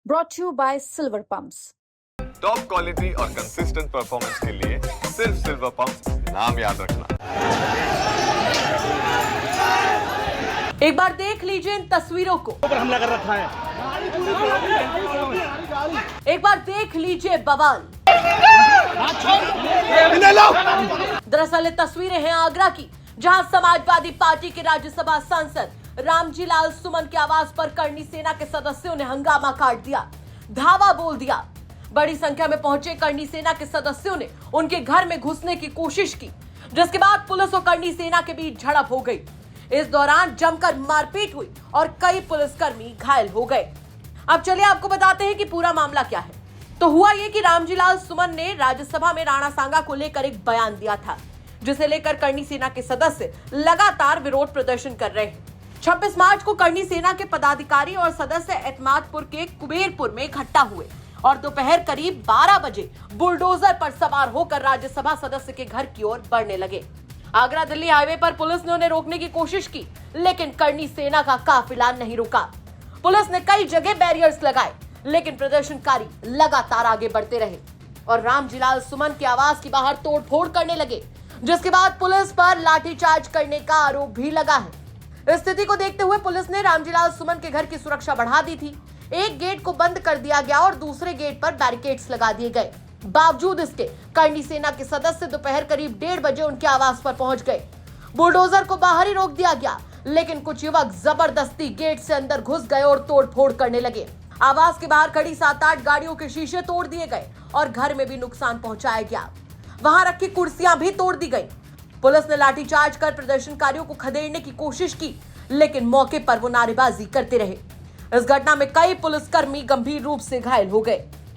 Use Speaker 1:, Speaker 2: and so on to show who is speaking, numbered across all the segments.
Speaker 1: brought to you by Silver Pumps.
Speaker 2: Top quality और consistent performance के लिए सिर्फ सिल्वर पंप नाम याद रखना।
Speaker 3: एक बार देख लीजिए इन तस्वीरों को।
Speaker 4: पर हमला कर रखा है।
Speaker 3: एक बार देख लीजिए बवाल। दरअसल ये तस्वीरें हैं आगरा की, जहां समाजवादी पार्टी के राज्यसभा सांसद रामजी लाल सुमन के आवास पर करनी सेना के सदस्यों ने हंगामा काट दिया, धावा बोल दिया। बड़ी संख्या में पहुंचे करनी सेना के सदस्यों ने उनके घर में घुसने की कोशिश की, जिसके बाद पुलिस और करनी सेना के बीच झड़प हो गई। इस दौरान जमकर मारपीट हुई और कई पुलिसकर्मी घायल हो गए। अब चलिए आपको बताते हैं कि पूरा मामला क्या है। तो हुआ ये कि रामजी लाल सुमन ने राज्यसभा में राणा सांगा को लेकर एक बयान दिया था, जिसे लेकर करनी सेना के सदस्य लगातार विरोध प्रदर्शन कर रहे हैं। 26 मार्च को करनी सेना के पदाधिकारी और सदस्य एतमादपुर के कुबेरपुर में इकट्ठा हुए और दोपहर करीब 12 बजे बुलडोजर पर सवार होकर राज्यसभा सदस्य के घर की ओर बढ़ने लगे। आगरा दिल्ली हाईवे पर पुलिस ने उन्हें रोकने की कोशिश की, लेकिन करनी सेना का काफिला नहीं रुका। पुलिस ने कई जगह बैरियर्स लगाए, लेकिन प्रदर्शनकारी लगातार आगे बढ़ते रहे और रामजी लाल सुमन के आवास के बाहर तोड़फोड़ करने लगे, जिसके बाद पुलिस पर लाठीचार्ज करने का आरोप भी लगा है। इस स्थिति को देखते हुए पुलिस ने रामजी लाल सुमन के घर की सुरक्षा बढ़ा दी थी। एक गेट को बंद कर दिया गया और दूसरे गेट पर बैरिकेड्स लगा दिए गए। बावजूद इसके करनी सेना के सदस्य दोपहर करीब 1:30 बजे उनके आवास पर पहुंच गए। बुलडोजर को बाहर ही रोक दिया गया, लेकिन कुछ युवक जबरदस्ती गेट से अंदर घुस गए और तोड़फोड़ करने लगे। आवास के बाहर खड़ी 7-8 गाड़ियों के शीशे तोड़ दिए गए और घर में भी नुकसान पहुंचाया गया। वहां रखी कुर्सियां भी तोड़ दी गई। पुलिस ने लाठीचार्ज कर प्रदर्शनकारियों को खदेड़ने की कोशिश की, लेकिन मौके पर वो नारेबाजी करते रहे। इस घटना में कई पुलिसकर्मी गंभीर रूप से घायल हो गए।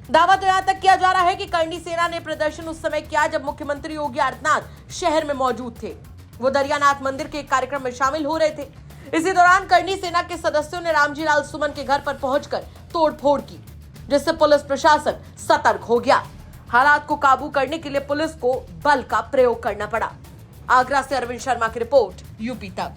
Speaker 3: दावा तो यहाँ तक किया जा रहा है कि करनी सेना ने प्रदर्शन उस समय किया जब मुख्यमंत्री योगी आदित्यनाथ शहर में मौजूद थे। वो दरियानाथ मंदिर के एक कार्यक्रम में शामिल हो रहे थे। इसी दौरान करनी सेना के सदस्यों ने रामजी लाल सुमन के घर पर पहुंचकर तोड़फोड़ की, जिससे पुलिस प्रशासन सतर्क हो गया। हालात को काबू करने के लिए पुलिस को बल का प्रयोग करना पड़ा। आगरा से अरविंद शर्मा की रिपोर्ट, यूपी तक।